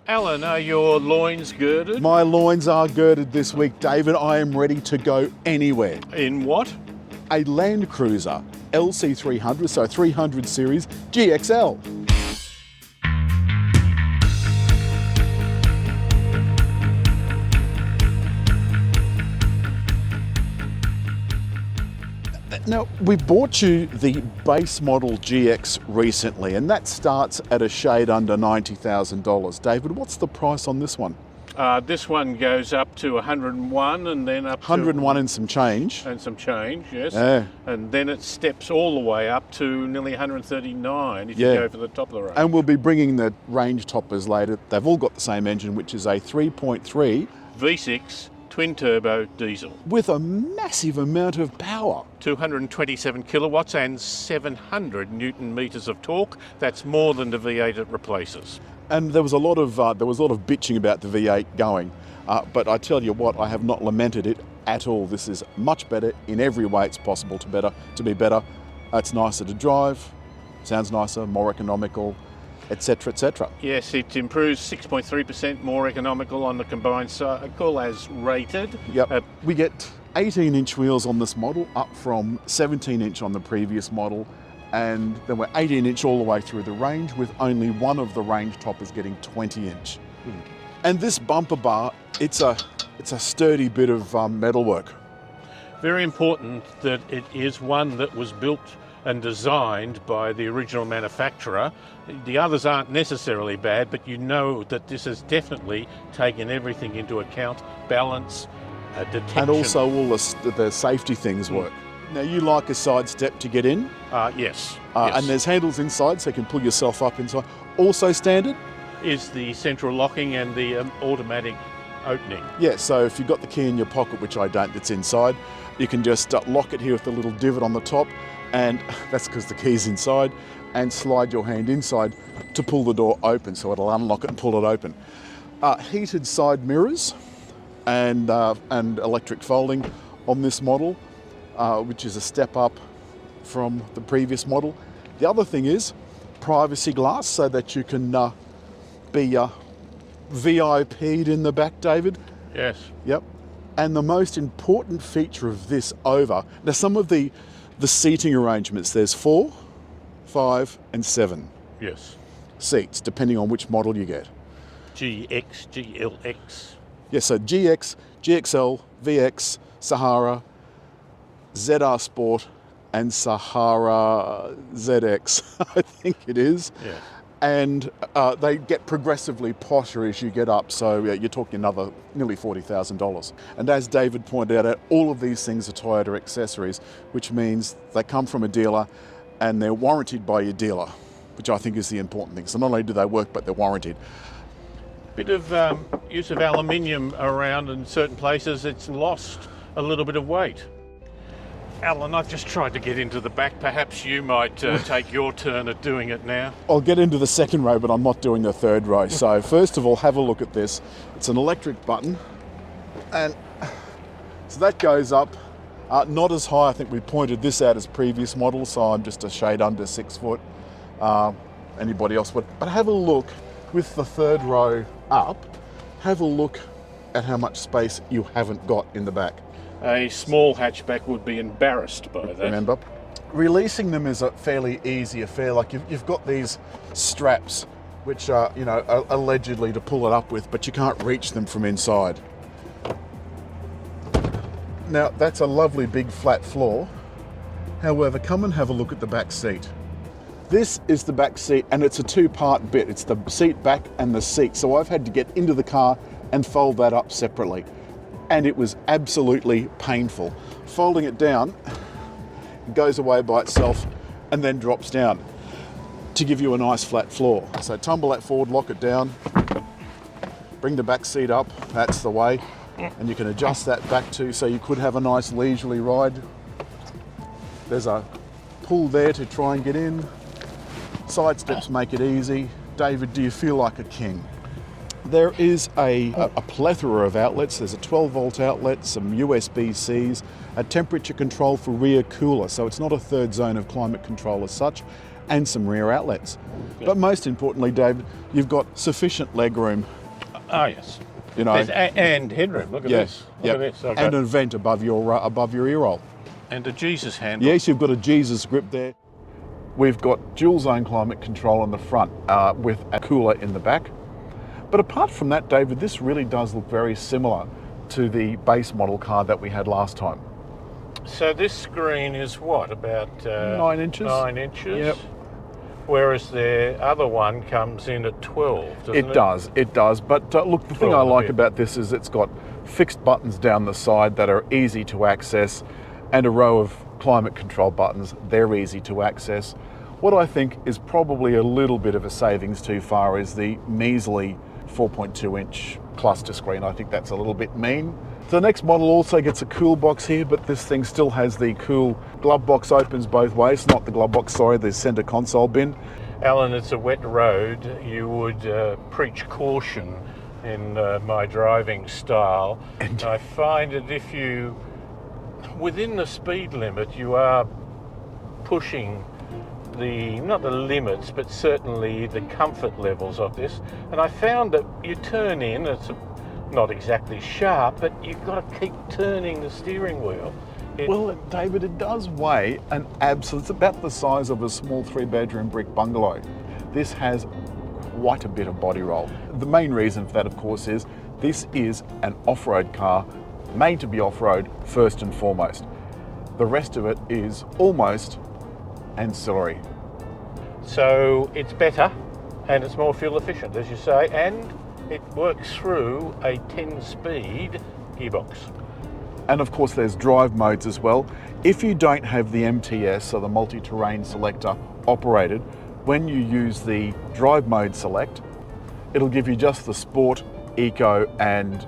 Alan, are your loins girded? My loins are girded this week, David. I am ready to go anywhere. In what? A Landcruiser LC300, so 300 series GXL. Now, we bought you the base model GX recently, and that starts at a shade under $90,000. David, what's the price on this one? This one goes up to 101 and then up 101 and some change. And some change, yes. Yeah. And then it steps all the way up to nearly 139 if you go for the top of the range. And we'll be bringing the range toppers later. They've all got the same engine, which is a 3.3 V6 twin turbo diesel with a massive amount of power. 227 kilowatts and 700 newton meters of torque. That's more than the V8 it replaces. And there was a lot of bitching about the V8 going, but I tell you what, I have not lamented it at all. This is much better in every way it's possible to be better. It's nicer to drive, sounds nicer, more economical, etc., etc. Yes, it improves 6.3% more economical on the combined cycle as rated. Yep. We get 18-inch wheels on this model, up from 17-inch on the previous model, and then we're 18-inch all the way through the range, with only one of the range toppers getting 20-inch. And this bumper bar, it's a sturdy bit of metalwork. Very important that it is one that was built and designed by the original manufacturer. The others aren't necessarily bad, but you know that this has definitely taken everything into account: balance, detection. And also all the safety things work. Now, you like a side step to get in? Yes. And there's handles inside, so you can pull yourself up inside. Also standard is the central locking and the automatic opening. Yeah, so if you've got the key in your pocket, which I don't, that's inside, you can just lock it here with the little divot on the top, and that's because the key's inside, and slide your hand inside to pull the door open, so it'll unlock it and pull it open. Heated side mirrors and electric folding on this model, which is a step up from the previous model. The other thing is privacy glass, so that you can be VIP'd in the back, David. Yes. Yep. And the most important feature of this now some of the seating arrangements, there's 4, 5 and 7 seats, depending on which model you get. GX, GLX. Yeah, so GX, GXL, VX, Sahara, ZR Sport and Sahara ZX, I think it is. Yeah. And they get progressively posher as you get up, so you're talking another nearly $40,000. And as David pointed out, all of these things are Toyota accessories, which means they come from a dealer and they're warranted by your dealer, which I think is the important thing. So not only do they work, but they're warranted. Bit of use of aluminium around in certain places. It's lost a little bit of weight. Alan, I've just tried to get into the back. Perhaps you might take your turn at doing it now. I'll get into the second row, but I'm not doing the third row. So first of all, have a look at this. It's an electric button, and so that goes up. Not as high. I think we pointed this out as previous models, so I'm just a shade under 6 foot. Anybody else would. But have a look with the third row up. Have a look at how much space you haven't got in the back. A small hatchback would be embarrassed by that. Remember, releasing them is a fairly easy affair. Like you've got these straps, which are allegedly to pull it up with, but you can't reach them from inside. Now that's a lovely big flat floor. However, come and have a look at the back seat. This is the back seat, and it's a 2-part bit. It's the seat back and the seat. So I've had to get into the car and fold that up separately. And it was absolutely painful. Folding it down, it goes away by itself and then drops down to give you a nice flat floor. So tumble that forward, lock it down, bring the back seat up, that's the way, and you can adjust that back too, so you could have a nice leisurely ride. There's a pull there to try and get in. Side steps make it easy. David, do you feel like a king? There is a plethora of outlets. There's a 12-volt outlet, some USB-Cs, a temperature control for rear cooler, so it's not a third zone of climate control as such, and some rear outlets. But most importantly, David, you've got sufficient legroom Oh, yes. You know, And headroom. Look at this. Look at this. And an vent above your ear roll. And a Jesus handle. Yes, you've got a Jesus grip there. We've got dual zone climate control on the front with a cooler in the back. But apart from that, David, this really does look very similar to the base model car that we had last time. So this screen is what, about 9 inches? 9 inches? Yep. Whereas the other one comes in at 12, doesn't it? It does. But look, the thing I like about this is it's got fixed buttons down the side that are easy to access and a row of climate control buttons. They're easy to access. What I think is probably a little bit of a savings too far is the measly 4.2-inch cluster screen. I think that's a little bit mean. The next model also gets a cool box here, but this thing still has the cool glove box, opens both ways. Not the glove box, sorry, the center console bin. Alan, it's a wet road. You would preach caution in my driving style. And I find that if you, within the speed limit, you are pushing not the limits, but certainly the comfort levels of this. And I found that you turn in, it's not exactly sharp, but you've got to keep turning the steering wheel. Well, David, it does weigh an absolute, it's about the size of a small 3-bedroom brick bungalow. This has quite a bit of body roll. The main reason for that, of course, is this is an off-road car made to be off-road first and foremost. The rest of it is almost ancillary. So it's better and it's more fuel efficient, as you say, and it works through a 10-speed gearbox. And of course there's drive modes as well. If you don't have the MTS, or the multi-terrain selector, operated, when you use the drive mode select, it'll give you just the sport, eco and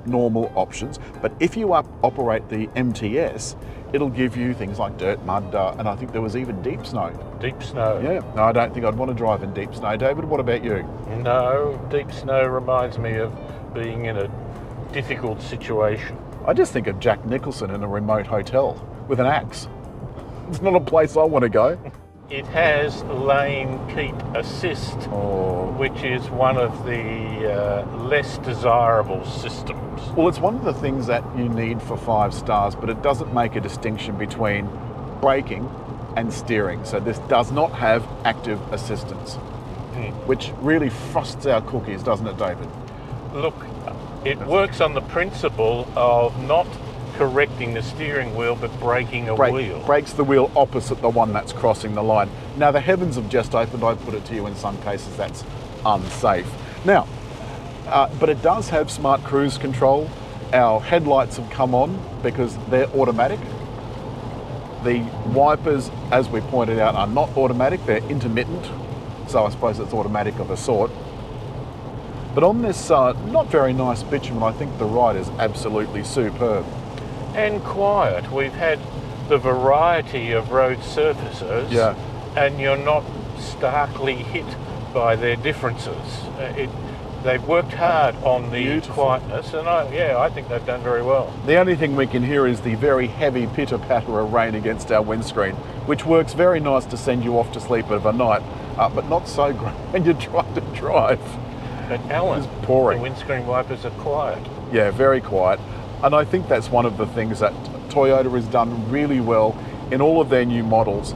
normal options. But if you operate the MTS, it'll give you things like dirt, mud, and I think there was even deep snow. Deep snow? Yeah. No, I don't think I'd want to drive in deep snow. David, what about you? No, deep snow reminds me of being in a difficult situation. I just think of Jack Nicholson in a remote hotel with an axe. It's not a place I want to go. It has lane keep assist, which is one of the less desirable systems. Well, it's one of the things that you need for 5 stars, but it doesn't make a distinction between braking and steering. So this does not have active assistance, which really frosts our cookies, doesn't it, David? Look, it works on the principle of not correcting the steering wheel but braking a wheel. Brakes the wheel opposite the one that's crossing the line. Now the heavens have just opened. I put it to you, in some cases that's unsafe. Now, but it does have smart cruise control. Our headlights have come on because they're automatic. The wipers, as we pointed out, are not automatic, they're intermittent. So I suppose it's automatic of a sort. But on this not very nice bitumen, I think the ride is absolutely superb. And quiet. We've had the variety of road surfaces, and you're not starkly hit by their differences. They've worked hard on the quietness, and I think they've done very well. The only thing we can hear is the very heavy pitter-patter of rain against our windscreen, which works very nice to send you off to sleep overnight, but not so great when you're trying to drive. But Alan, it's pouring. The windscreen wipers are quiet. Yeah, very quiet. And I think that's one of the things that Toyota has done really well in all of their new models,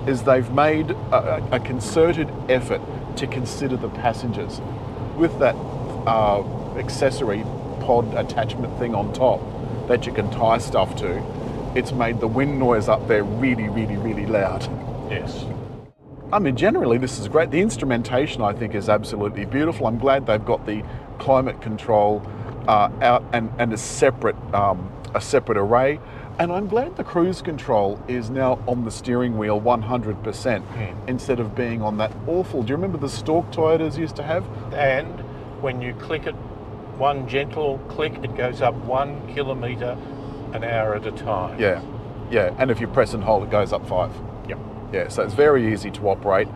is they've made a concerted effort to consider the passengers. With that accessory pod attachment thing on top that you can tie stuff to, it's made the wind noise up there really, really, really loud. Yes. I mean, generally this is great. The instrumentation, I think, is absolutely beautiful. I'm glad they've got the climate control out and a separate array. And I'm glad the cruise control is now on the steering wheel 100% instead of being on that awful, do you remember the stalk Toyotas used to have? And when you click it, one gentle click, it goes up 1 kilometre an hour at a time. Yeah, and if you press and hold, it goes up 5. Yep. Yeah, so it's very easy to operate.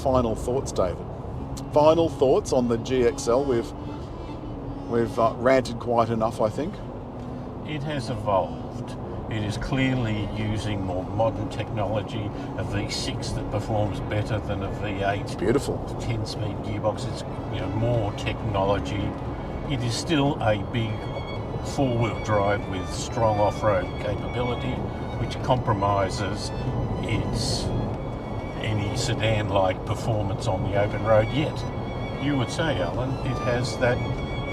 Final thoughts, David. Final thoughts on the GXL. We've ranted quite enough, I think. It has evolved. It is clearly using more modern technology, a V6 that performs better than a V8. Beautiful. 10-speed gearbox. It's more technology. It is still a big four-wheel drive with strong off-road capability, which compromises its any sedan-like performance on the open road. Yet, you would say, Alan, it has that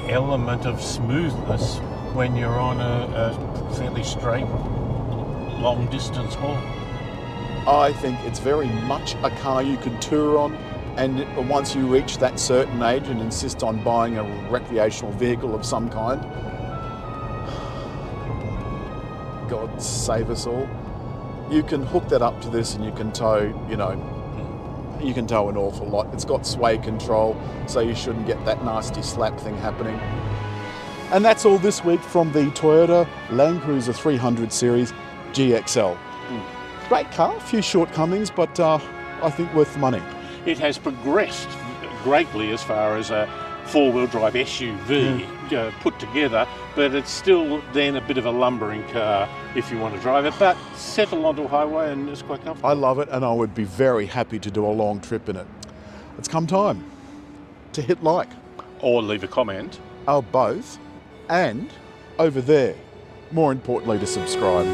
element of smoothness when you're on a fairly straight, long-distance haul. I think it's very much a car you could tour on, and once you reach that certain age and insist on buying a recreational vehicle of some kind, God save us all, you can hook that up to this and you can tow, you can tow an awful lot. It's got sway control, so you shouldn't get that nasty slap thing happening. And that's all this week from the Toyota Landcruiser 300 Series GXL. Great car, a few shortcomings, but I think worth the money. It has progressed greatly as far as a four-wheel drive SUV put together, but it's still then a bit of a lumbering car if you want to drive it, but settle onto a highway and it's quite comfortable. I love it, and I would be very happy to do a long trip in it. It's come time to hit like. Or leave a comment. Both, and over there, more importantly, to subscribe.